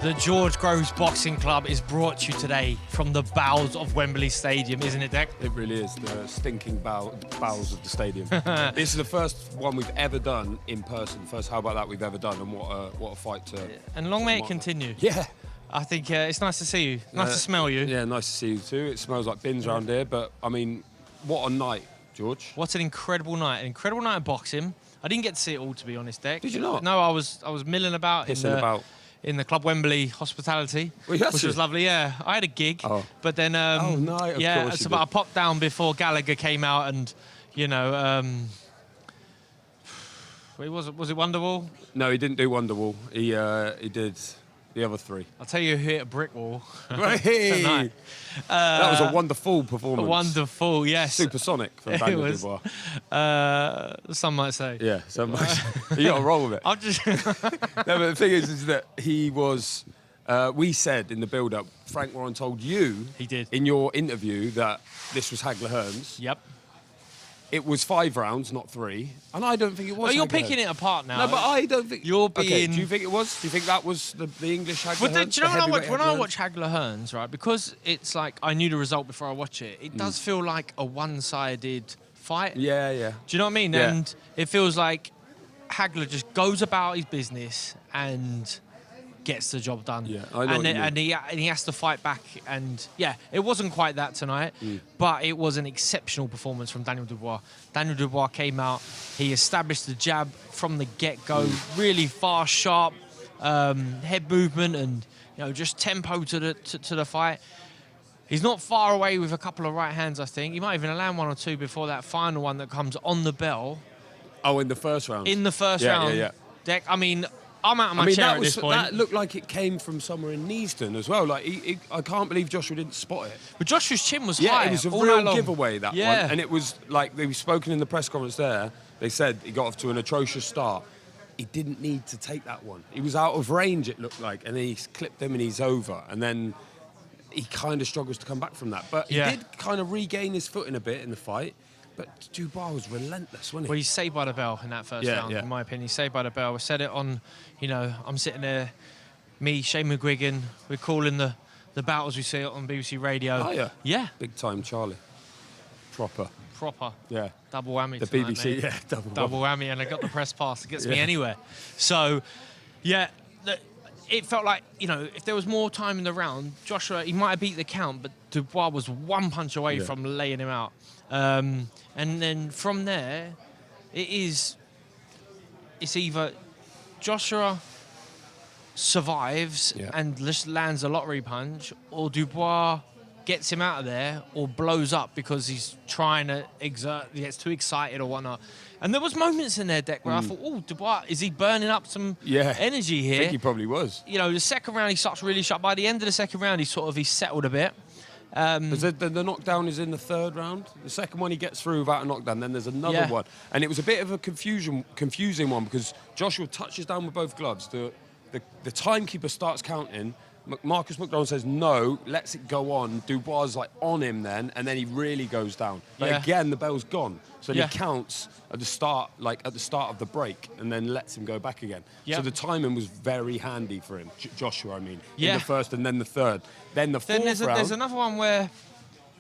The George Groves Boxing Club is brought to you today from the bowels of Wembley Stadium, isn't it, Deck? It really is, the stinking bowels of the stadium. This is the first one we've ever done in person. First, how about that, we've ever done, and what a fight to... And long may it continue. Yeah. I think it's nice to see you, nice to smell you. Yeah, nice to see you too. It smells like bins around here, but I mean, what a night, George. What an incredible night of boxing. I didn't get to see it all, to be honest, Deck. Did you not? No, I was milling about in the Club Wembley hospitality, which was lovely. Yeah, I had a gig, but then but I popped down before Gallagher came out, and you know, was it Wonderwall? No, he didn't do Wonderwall. He did the other three. I'll tell you who hit a brick wall hey. tonight. That was a wonderful performance. Wonderful, yes. Supersonic from Daniel Dubois. Some might say. Yeah, some might say. You got to roll with it. I'm just. No, but the thing is that he was. We said in the build-up, Frank Warren told you. He did. In your interview that this was Hagler Hearns. Yep. It was 5 rounds, not 3, and I don't think it was. You're picking it apart now. No, but I don't think you're being. Okay, do you think it was? Do you think that was the English Hagler Hearns? Do you know when I watch Hagler Hearns, right? Because it's like I knew the result before I watch it. It does feel like a one-sided fight. Yeah, yeah. Do you know what I mean? Yeah. And it feels like Hagler just goes about his business and gets the job done. Yeah, I know. And he has to fight back. And yeah, it wasn't quite that tonight, but it was an exceptional performance from Daniel Dubois. Daniel Dubois came out. He established the jab from the get-go, really fast, sharp head movement, and just tempo to the fight. He's not far away with a couple of right hands. I think he might even land one or two before that final one that comes on the bell. Oh, in the first round. In the first round. Yeah. Deck. I mean, I'm out of my chair at this point. That looked like it came from somewhere in Neasden as well. Like I can't believe Joshua didn't spot it. But Joshua's chin was high. Yeah, it was a real giveaway, that one. And it was like they were spoken in the press conference there. They said he got off to an atrocious start. He didn't need to take that one. He was out of range, it looked like, and then he clipped him and he's over. And then he kind of struggles to come back from that. But he did kind of regain his footing a bit in the fight. But Dubois was relentless, wasn't he? Well, he's saved by the bell in that first round, in my opinion. He's saved by the bell. We said it on, I'm sitting there, me, Shane McGuigan, we're calling the battles we see on BBC Radio. Oh, yeah? Yeah. Big time, Charlie. Proper. Yeah. Double whammy The tonight, BBC, mate. yeah, double whammy, and I got the press pass. It gets me anywhere. So, yeah, it felt like, if there was more time in the round, Joshua, he might have beat the count, but Dubois was one punch away from laying him out. And then from there, it's either Joshua survives and just lands a lottery punch, or Dubois gets him out of there or blows up because he's trying to exert, he gets too excited or whatnot. And there was moments in there, Deck, where I thought, oh, Dubois, is he burning up some energy here? I think he probably was. The second round, he starts really sharp. By the end of the second round, he settled a bit. The knockdown is in the third round. The second one he gets through without a knockdown. Then there's another one, and it was a bit of a confusing one because Joshua touches down with both gloves. The timekeeper starts counting. Marcus McDonald says no, lets it go on. Dubois is like on him then, and then he really goes down. But again, the bell's gone, so he counts at the start, of the break, and then lets him go back again. So the timing was very handy for him, Joshua. I mean, in the first and then the third, then the fourth round. There's another one where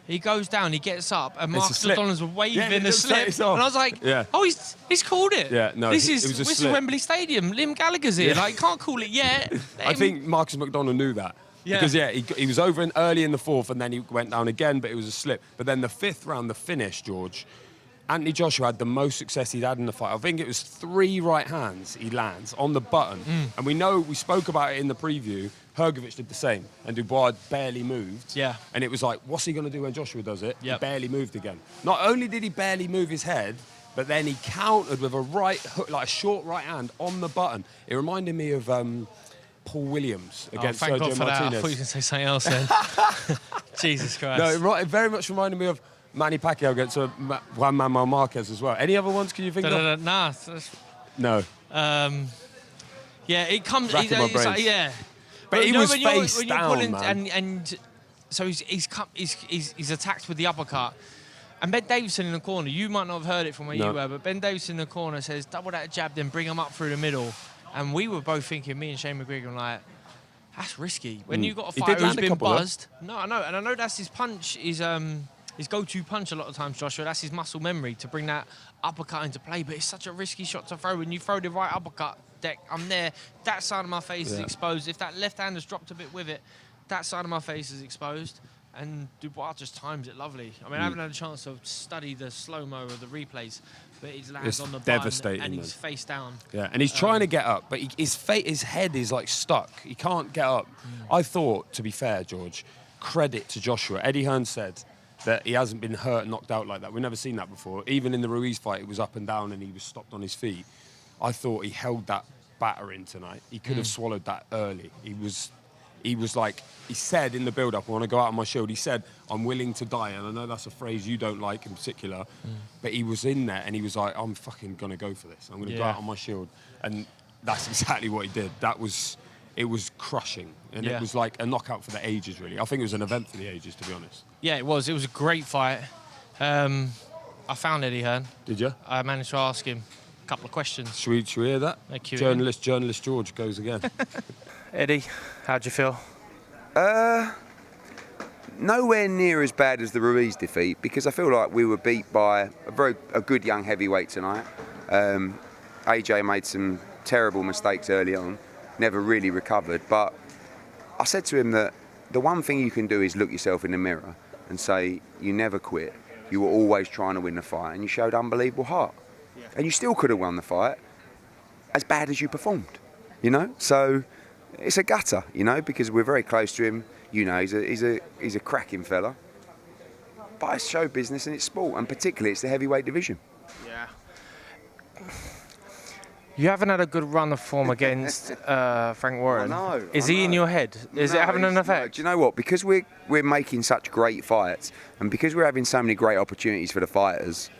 he goes down, he gets up, and Marcus McDonald's waving a slip, and I was like, oh, he's called it. Yeah, no, this is Wembley Stadium. Liam Gallagher's here. Like, can't call it yet. I think Marcus McDonald knew that. Yeah. Because, he was over early in the fourth, and then he went down again, but it was a slip. But then the fifth round, the finish, George, Anthony Joshua had the most success he'd had in the fight. I think it was 3 right hands he lands on the button. And we spoke about it in the preview. Hrgovic did the same, and Dubois barely moved. Yeah. And it was like, what's he going to do when Joshua does it? Yep. He barely moved again. Not only did he barely move his head, but then he countered with a right hook, like a short right hand on the button. It reminded me of Paul Williams against thank Sergio God for Martinez. that. I thought you were going to say something else then. Jesus Christ. No, it very much reminded me of Manny Pacquiao against Juan Manuel Marquez as well. Any other ones can you think of? Nah. No. It comes... Racking my brains. Like, but he was face down, man. And so he's attacked with the uppercut. And Ben Davison in the corner, you might not have heard it from where you were, but Ben Davison in the corner says, double that jab, then bring him up through the middle. And we were both thinking, me and Shane McGuigan, like, That's risky. When you've got a He fighter did who's land a been couple, though. buzzed. No, I know. And I know that's his punch, his go-to punch a lot of times, Joshua. That's his muscle memory to bring that uppercut into play. But it's such a risky shot to throw. When you throw the right uppercut, Deck, I'm there. That side of my face is exposed. If that left hand has dropped a bit with it, that side of my face is exposed. And Dubois just times it lovely. I mean, I haven't had a chance to study the slow-mo or the replays, but he lands on the devastating, button and he's face down. Yeah, and he's trying to get up, but his head is like stuck. He can't get up. I thought, to be fair, George, credit to Joshua. Eddie Hearn said that he hasn't been hurt, knocked out like that. We've never seen that before. Even in the Ruiz fight, it was up and down and he was stopped on his feet. I thought he held that battering tonight. He could have swallowed that early. He was like, he said in the build-up, I want to go out on my shield. He said, I'm willing to die. And I know that's a phrase you don't like in particular, but he was in there and he was like, I'm fucking going to go for this. I'm going to go out on my shield. And that's exactly what he did. It was crushing. And it was like a knockout for the ages, really. I think it was an event for the ages, to be honest. Yeah, it was. It was a great fight. I found Eddie Hearn. Did you? I managed to ask him a couple of questions. Should we hear that? Journalist George goes again. Eddie, how'd you feel? Nowhere near as bad as the Ruiz defeat, because I feel like we were beat by a good young heavyweight tonight. AJ made some terrible mistakes early on, never really recovered. But I said to him that the one thing you can do is look yourself in the mirror and say, you never quit. You were always trying to win the fight, and you showed unbelievable heart. Yeah. And you still could have won the fight as bad as you performed, you know? So it's a gutter, you know, because we're very close to him. You know, he's a cracking fella. But it's show business and it's sport, and particularly it's the heavyweight division. Yeah. You haven't had a good run of form against Frank Warren. Is he in your head? Is it having an effect? No, do you know what? Because we're making such great fights, and because we're having so many great opportunities for the fighters,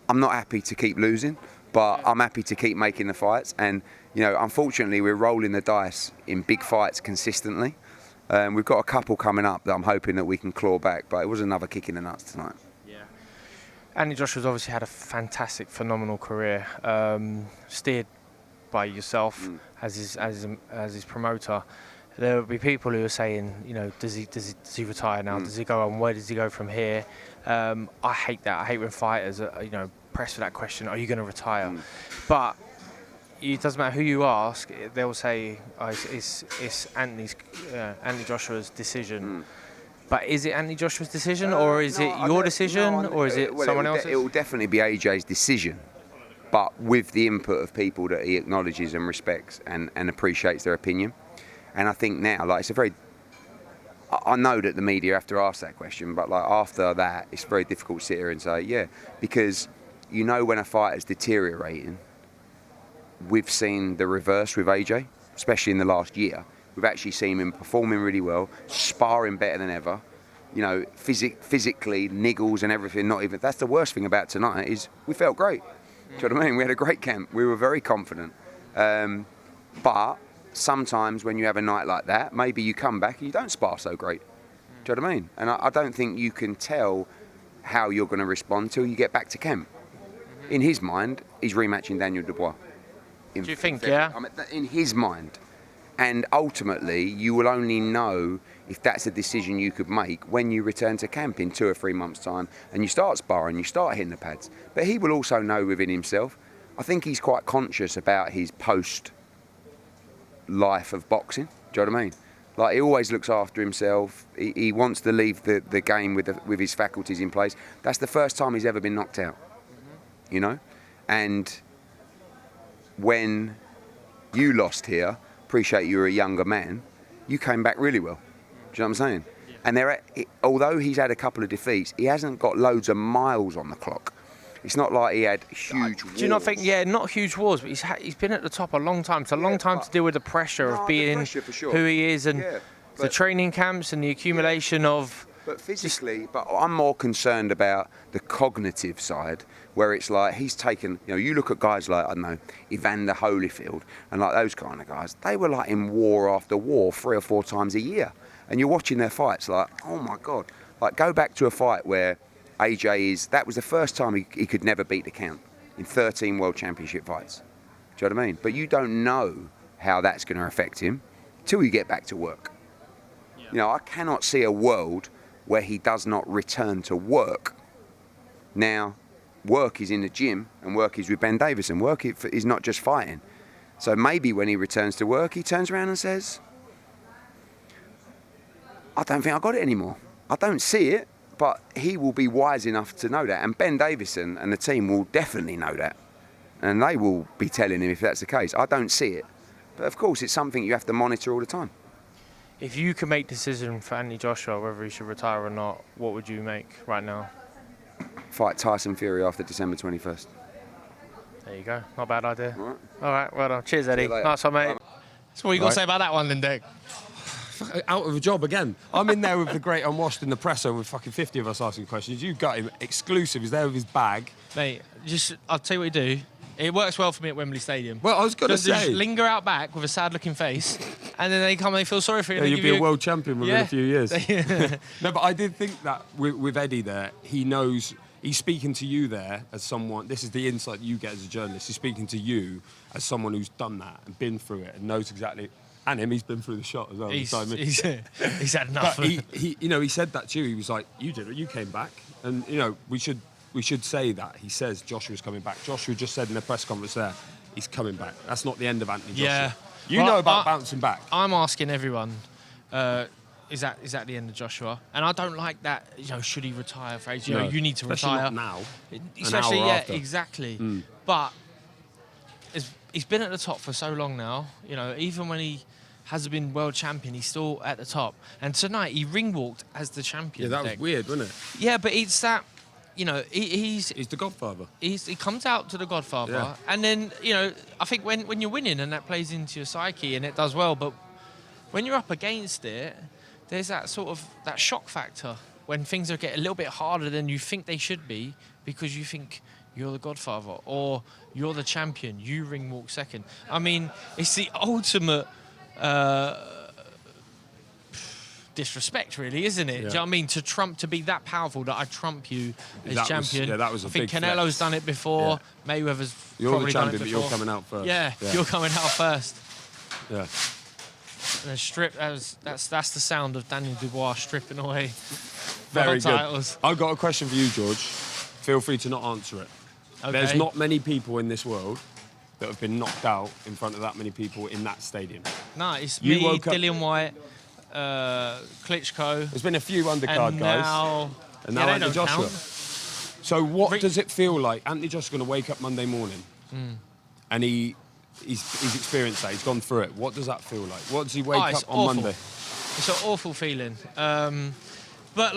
I'm not happy to keep losing, but I'm happy to keep making the fights. And you know, unfortunately, we're rolling the dice in big fights consistently. We've got a couple coming up that I'm hoping that we can claw back, but it was another kick in the nuts tonight. Yeah. Andy Joshua's obviously had a fantastic, phenomenal career, steered by yourself as his promoter. There will be people who are saying, you know, does he retire now? Does he go on? Where does he go from here? I hate that. I hate when fighters are, you know, pressed for that question. Are you going to retire? But it doesn't matter who you ask, they'll say it's Anthony Joshua's decision. But is it Anthony Joshua's decision, or is it your decision, or is it someone else's? It will definitely be AJ's decision, but with the input of people that he acknowledges and respects and appreciates their opinion. And I think now, like, I know that the media have to ask that question, but like after that, it's very difficult to sit here and say, yeah, because you know when a fighter's deteriorating. We've seen the reverse with AJ, especially in the last year. We've actually seen him performing really well, sparring better than ever. You know, physically, niggles and everything. That's the worst thing about tonight is we felt great. Do you know what I mean? We had a great camp. We were very confident. But sometimes when you have a night like that, maybe you come back and you don't spar so great. Do you know what I mean? And I don't think you can tell how you're going to respond till you get back to camp. In his mind, he's rematching Daniel Dubois. Do you think, yeah? I mean, in his mind. And ultimately, you will only know if that's a decision you could make when you return to camp in 2 or 3 months' time and you start sparring, you start hitting the pads. But he will also know within himself. I think he's quite conscious about his post-life of boxing. Do you know what I mean? Like, he always looks after himself. He wants to leave the game with his faculties in place. That's the first time he's ever been knocked out, you know? And when you lost here, appreciate you were a younger man, you came back really well. Do you know what I'm saying? Yeah. And although he's had a couple of defeats, he hasn't got loads of miles on the clock. It's not like he had huge wars. Do you not think, not huge wars, but he's been at the top a long time. It's a long time to deal with the pressure of being who he is and the training camps and the accumulation of... But physically, but I'm more concerned about the cognitive side, where it's like he's taken, you know, you look at guys like, I don't know, Evander Holyfield and like those kind of guys, they were like in war after war 3 or 4 times a year. And you're watching their fights like, oh my God. Like, go back to a fight where AJ that was the first time he could never beat the count in 13 World Championship fights. Do you know what I mean? But you don't know how that's going to affect him till you get back to work. You know, I cannot see a world where he does not return to work. Now, work is in the gym and work is with Ben Davison. Work is not just fighting. So maybe when he returns to work, he turns around and says, I don't think I got it anymore. I don't see it, but he will be wise enough to know that. And Ben Davison and the team will definitely know that. And they will be telling him if that's the case. I don't see it. But of course, it's something you have to monitor all the time. If you can make a decision for Anthony Joshua whether he should retire or not, what would you make right now? Fight Tyson Fury after December 21st. There you go. Not a bad idea. All right. All right, well done. Cheers, Eddie. See you later. Nice one, mate. So what you got to say about that one, then, Dick? Out of a job again. I'm in there with the great unwashed in the presser with fucking 50 of us asking questions. You've got him exclusive. He's there with his bag. Mate, I'll tell you what you do. It works well for me at Wembley Stadium. Well, I was going to Just say. linger out back with a sad-looking face, and then they come and they feel sorry for you. Yeah, and they you'll give be you a world champion within a few years. Yeah. No, but I did think that with Eddie there, he knows, he's speaking to you there as someone, this is the insight you get as a journalist, he's speaking to you as someone who's done that and been through it and knows exactly, and he's been through the shot as well. He's had enough. But he said that to you, he was like, you did it, you came back, and we should say that. He says Joshua's coming back. Joshua just said in a press conference there, he's coming back. That's not the end of Anthony Joshua. Yeah. You know about bouncing back. I'm asking everyone, is that the end of Joshua? And I don't like that, should he retire phrase? No, You need to especially retire. not now. Especially, an hour yeah, after. exactly. But he's been at the top for so long now. Even when he hasn't been world champion, he's still at the top. And tonight, he ring walked as the champion. Yeah, that was Dick. weird, wasn't it? Yeah, but it's that... he's the Godfather. he comes out to the Godfather, Yeah. and then I think when you're winning and that plays into your psyche and it does well, but when you're up against it, there's that sort of that shock factor when things are getting a little bit harder than you think they should be because you think you're the Godfather or you're the champion. You ring walk second. I mean, it's the ultimate. Disrespect, really, isn't it? Yeah. Do you know what I mean? To be that powerful that I trump you as That champion. that was a I think big Canelo's flex. done it before. Mayweather's You're probably the done champion, it but before. you're coming out first. Yeah, you're coming out first. Yeah. And then that's the sound of Daniel Dubois stripping away Very world good. titles. I've got a question for you, George. Feel free to not answer it. Okay. There's not many people in this world that have been knocked out in front of that many people in that stadium. No, it's You me, woke up- Dillian White, Klitschko, There's been a few undercard and guys. now And now they Anthony don't Joshua. count. So what does it feel like? Anthony Joshua's going to wake up Monday morning and he's experienced that. He's gone through it. What does that feel like? What does he wake it's up on awful. Monday? It's an awful feeling. But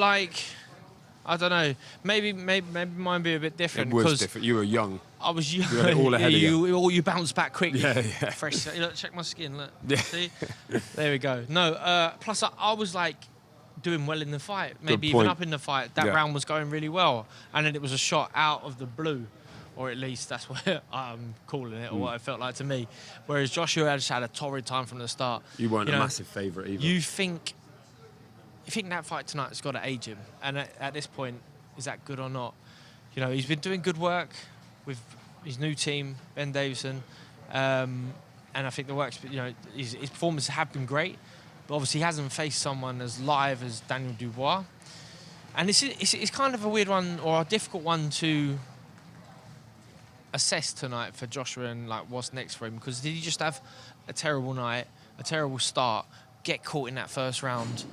I don't know. Maybe mine be a bit different It was because different. You were young. I was young. You had it all ahead of you. You bounce back quick. Yeah, yeah. Fresh. Look, check my skin. Look. Yeah. See? There we go. No. Plus, I was doing well in the fight. Maybe even point. up in the fight. That Yeah. round was going really well, and then it was a shot out of the blue, or at least that's what I'm calling it, or what it felt like to me. Whereas Joshua just had a torrid time from the start. You weren't a massive favourite either. You think that fight tonight has got to age him, and at this point, is that good or not? He's been doing good work with his new team, Ben Davison, and I think the work's, his performances have been great, but obviously he hasn't faced someone as live as Daniel Dubois, and it's kind of a weird one or a difficult one to assess tonight for Joshua and what's next for him, because did he just have a terrible night, a terrible start, get caught in that first round,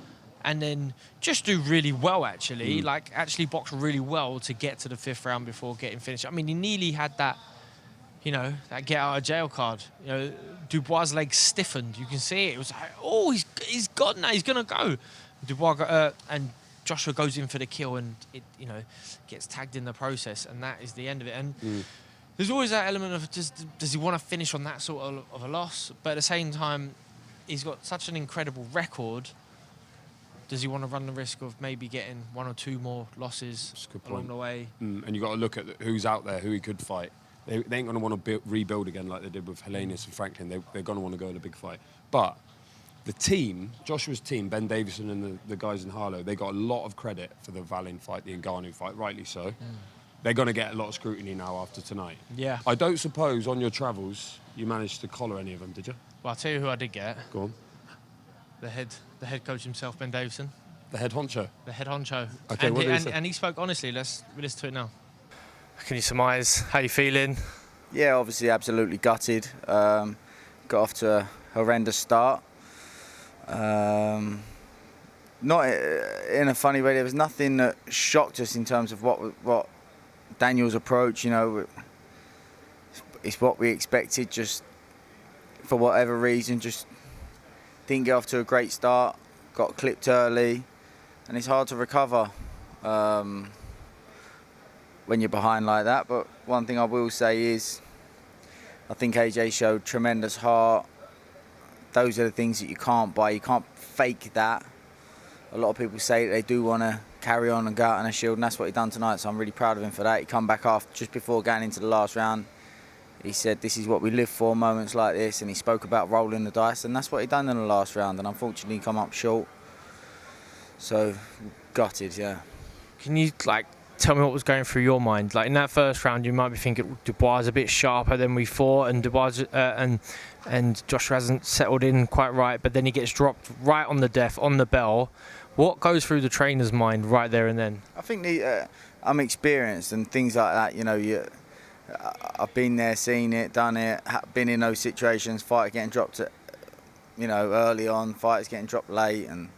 and then just do really well, actually. Actually box really well to get to the fifth round before getting finished. I mean, he nearly had that, that get out of jail card. Dubois' legs stiffened. You can see it. It was like, oh, he's got now. He's going to go. Dubois and Joshua goes in for the kill and it, gets tagged in the process. And that is the end of it. And there's always that element of does he want to finish on that sort of a loss? But at the same time, he's got such an incredible record. Does he want to run the risk of maybe getting one or two more losses along the way? And you've got to look at who's out there, who he could fight. They ain't going to want to rebuild again like they did with Helenius and Franklin. They're going to want to go in a big fight. But the team, Joshua's team, Ben Davison and the guys in Harlow, they got a lot of credit for the Valin fight, the Ngannou fight, rightly so. They're going to get a lot of scrutiny now after tonight. Yeah. I don't suppose on your travels you managed to collar any of them, did you? Well, I'll tell you who I did get. Go on. the head coach himself, Ben Davison. The head honcho. The head honcho. Okay, what did he say? And he spoke honestly. Let's listen to it now. Can you surmise how you feeling? Yeah, obviously absolutely gutted. Got off to a horrendous start. Not in a funny way. There was nothing that shocked us in terms of what Daniel's approach. You know, it's what we expected. Just for whatever reason, just didn't get off to a great start. Got clipped early, and it's hard to recover when you're behind like that. But one thing I will say is, I think AJ showed tremendous heart. Those are the things that you can't buy. You can't fake that. A lot of people say that they do want to carry on and go out on a shield, and that's what he done tonight, so I'm really proud of him for that. He come back after, just before going into the last round. He said, this is what we live for, moments like this, and he spoke about rolling the dice, and that's what he done in the last round, and unfortunately he come up short. So, gutted, yeah. Can you, Tell me what was going through your mind. Like in that first round, you might be thinking Dubois is a bit sharper than we thought, and Dubois and Joshua hasn't settled in quite right. But then he gets dropped right on the death, on the bell. What goes through the trainer's mind right there and then? I think I'm experienced and things like that. You know, I've been there, seen it, done it, been in those situations. Fighters getting dropped, early on. Fighters getting dropped late, and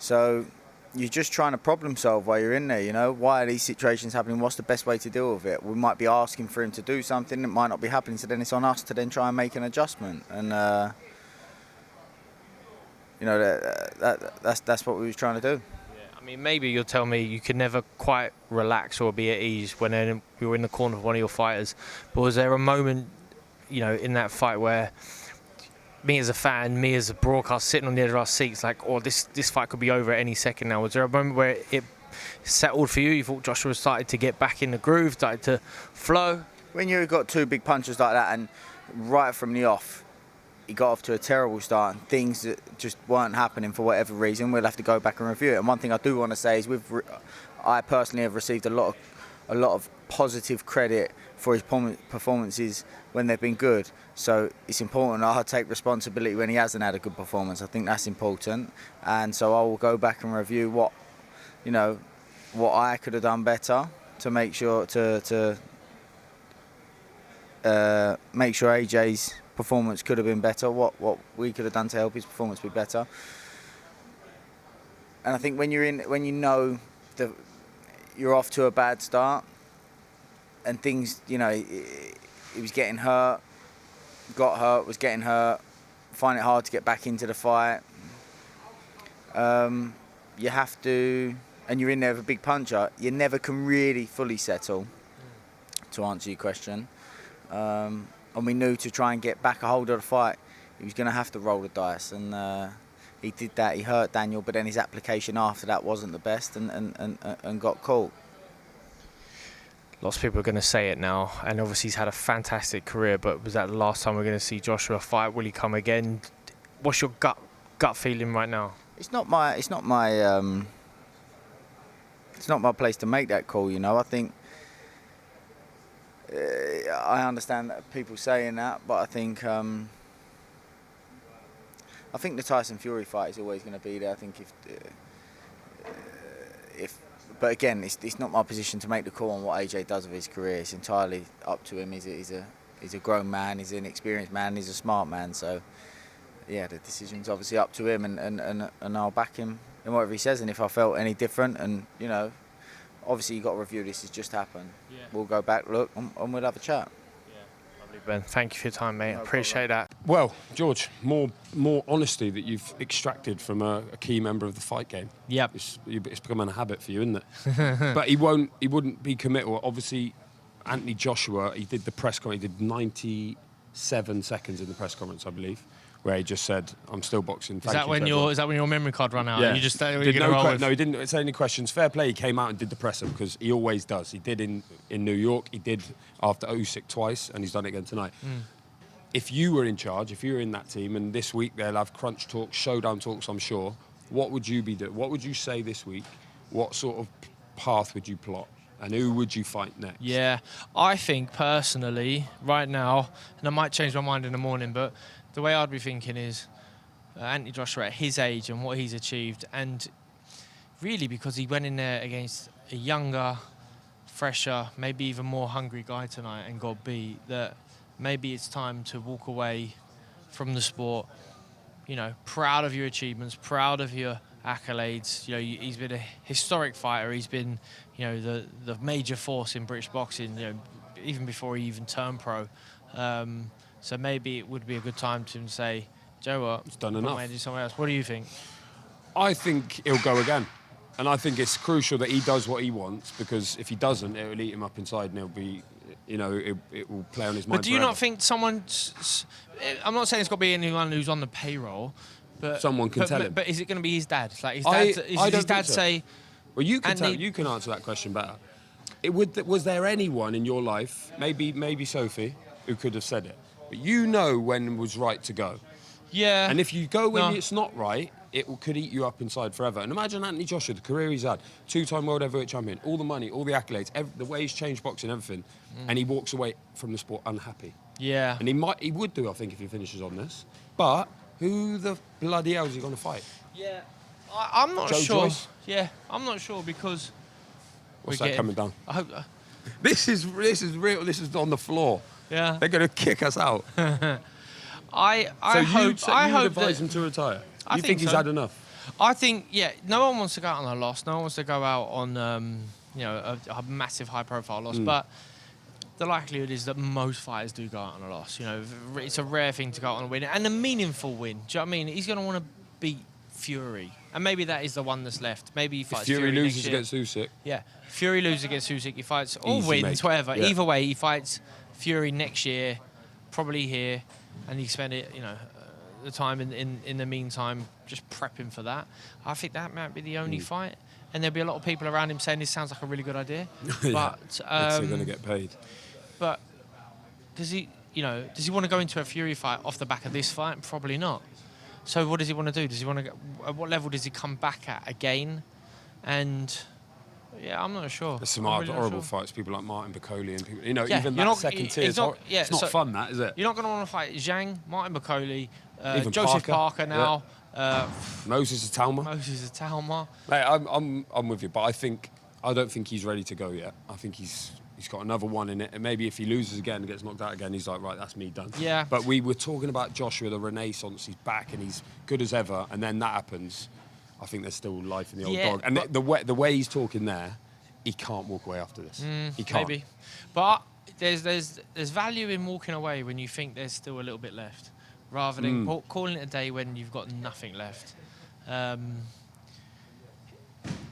so. You're just trying to problem solve while you're in there, you know. Why are these situations happening? What's the best way to deal with it? We might be asking for him to do something. It might not be happening, so then it's on us to then try and make an adjustment. And, that's what we was trying to do. Yeah, I mean, maybe you'll tell me you can never quite relax or be at ease when you're in the corner of one of your fighters. But was there a moment, in that fight where me as a fan, me as a broadcast, sitting on the edge of our seats, this fight could be over at any second now? Was there a moment where it settled for you? You thought Joshua started to get back in the groove, started to flow? When you've got two big punches like that, and right from the off, he got off to a terrible start, and things that just weren't happening for whatever reason, we'll have to go back and review it. And one thing I do want to say is, I personally have received a lot of positive credit for his performances when they've been good. So it's important I take responsibility when he hasn't had a good performance. I think that's important, and so I will go back and review what I could have done better to make sure to make sure AJ's performance could have been better. What we could have done to help his performance be better. And I think when you know that you're off to a bad start, and things, he was getting hurt, was getting hurt, find it hard to get back into the fight. You have to, and you're in there with a big puncher, you never can really fully settle, to answer your question. And we knew to try and get back a hold of the fight, he was going to have to roll the dice, and he did that. He hurt Daniel, but then his application after that wasn't the best, and got caught. Lots of people are going to say it now, and obviously he's had a fantastic career, but was that the last time we're going to see Joshua fight? Will he come again? What's your gut feeling right now? It's not my place to make that call, I think I understand that people saying that, but I think the Tyson Fury fight is always going to be there. I think but again, it's not my position to make the call on what AJ does with his career. It's entirely up to him. He's a grown man. He's an experienced man. He's a smart man. So, yeah, the decision's obviously up to him, and I'll back him in whatever he says. And if I felt any different, and obviously you've got to review this. It's just happened. Yeah. We'll go back, look, and we'll have a chat. Ben, thank you for your time, mate. No Appreciate problem. that. Well, George, more honesty that you've extracted from a key member of the fight game. Yep. It's become a habit for you, isn't it? But he wouldn't be committal. Obviously, Anthony Joshua, he did the press conference. He did 97 seconds in the press conference, I believe, where he just said, "I'm still boxing." Is that when your memory card ran out? Yeah. You just no, he didn't say any questions. Fair play. He came out and did the presser because he always does. He did in New York. He did after Usyk twice, and he's done it again tonight. If you were in charge, if you were in that team, and this week they'll have crunch talks, showdown talks, I'm sure. What would you be doing? What would you say this week? What sort of path would you plot? And who would you fight next? Yeah, I think personally, right now, and I might change my mind in the morning, but the way I'd be thinking is, Anthony Joshua at his age and what he's achieved, and really because he went in there against a younger, fresher, maybe even more hungry guy tonight and got beat, that maybe it's time to walk away from the sport, you know, proud of your achievements, proud of your accolades. You know, he's been a historic fighter. He's been, you know, the major force in British boxing, you know, even before he even turned pro. So maybe it would be a good time to say, Joe, what? It's done enough. Do somewhere else. What do you think? I think he'll go again. And I think it's crucial that he does what he wants, because if he doesn't, it will eat him up inside and he'll be, you know, it will play on his mind. But do you forever. not think someone... I'm not saying it's got to be anyone who's on the payroll, but... Someone can tell him. But is it going to be his dad? Like his dad, his dad so. say... Well, you can Anthony- you can answer that question better. Was there anyone in your life, maybe Sophie, who could have said it? But you know when it was right to go. Yeah. And if you go when No. it's not right, could eat you up inside forever. And imagine Anthony Joshua, the career he's had, 2-time world heavyweight champion, all the money, all the accolades, the way he's changed boxing, everything, and he walks away from the sport unhappy. Yeah. And he would do, I think, if he finishes on this. But who the bloody hell is he going to fight? Yeah. I'm not Joe sure. Joyce? Yeah, I'm not sure because... What's we're that coming down? I hope... This is real. This is on the floor. Yeah. They're going to kick us out. I So hope you advise that... him to retire? I You think he's so. had enough? I think, yeah, no one wants to go out on a loss. No one wants to go out on, you know, a massive high-profile loss. But the likelihood is that most fighters do go out on a loss. You know, it's a rare thing to go out on a win, and a meaningful win. Do you know what I mean? He's going to want to beat Fury, and maybe that is the one that's left. Maybe he fights If Fury next loses year. against Usyk, Yeah, Fury loses against Usyk. He fights or Easy, wins, mate. whatever. Yeah. Either way, he fights Fury next year, probably here, and he spend it, you know, the time in the meantime just prepping for that. I think that might be the only fight, and there'll be a lot of people around him saying this sounds like a really good idea. Yeah. But they're going to get paid. but does he want to go into a Fury fight off the back of this fight? Probably not. So what does he want to do? Does he want to at what level does he come back at again? And yeah, I'm not sure. There's some I'm really not horrible sure. fights, people like Martin Bacoli and people, you know, Yeah, even you're that not- second it's tier. It's not- not, yeah, it's not so- fun, that, is it? You're not going to want to fight Zhang, Martin Bacoli, Even Joseph Parker, Parker now, Moses Atalma. Moses Atalma. Mate, I'm with you, but I don't think he's ready to go yet. I think he's got another one in it, and maybe if he loses again and gets knocked out again, he's like, right, that's me done. Yeah. But we were talking about Joshua, the renaissance. He's back and he's good as ever, and then that happens. I think there's still life in the old Yeah, dog. And but- the way he's talking there, he can't walk away after this. He can't. Maybe, but there's value in walking away when you think there's still a little bit left, rather than calling it a day when you've got nothing left.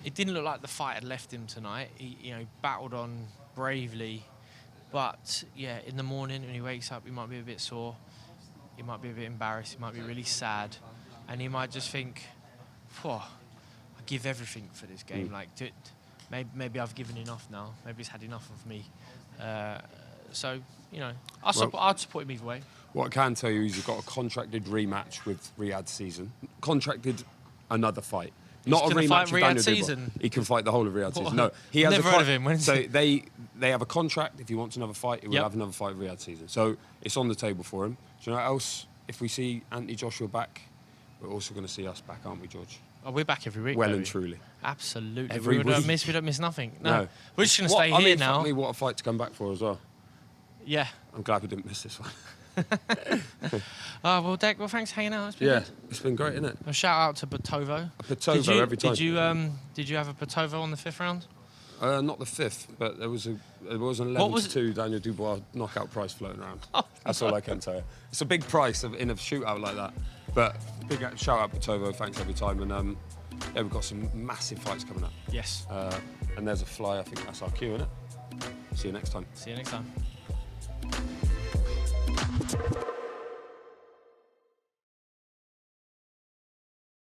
It didn't look like the fight had left him tonight. He, you know, battled on bravely, but yeah, in the morning when he wakes up, he might be a bit sore. He might be a bit embarrassed. He might be really sad, and he might just think, "Phew, I give everything for this game. Like, maybe I've given enough now. Maybe it's had enough of me." So, you know, I'd support him either way. What I can tell you is he's got a contracted rematch with Riyadh's season. Contracted another fight. Not a gonna fight rematch with Riyadh Daniel Dubois. season? He can fight the whole of Riyadh season. No, he has Never a heard of him. When's so it? they have a contract. If he wants another fight, he will Yep. have another fight Riyadh season. So it's on the table for him. Do you know what else? If we see Anthony Joshua back, we're also going to see us back, aren't we, George? Oh, we're back every week. Well baby. and truly. Absolutely. Every We don't week. miss nothing. No. No. We're just going to stay here now. Fuck me, what a fight to come back for as well. Yeah. I'm glad we didn't miss this one. Well, Dec, thanks for hanging out. It's been Yeah, good. it's been great, isn't it? A shout out to Patovo. A Patovo every time. Did you have a Patovo on the 5th round? Not the 5th, but there was an 11-2 Daniel Dubois knockout price floating around. Oh, That's all I can tell you. It's a big price in a shootout like that. But big shout out Patovo, thanks every time. And yeah, we've got some massive fights coming up. Yes. And there's a fly, I think that's our cue, isn't it? See you next time. See you next time.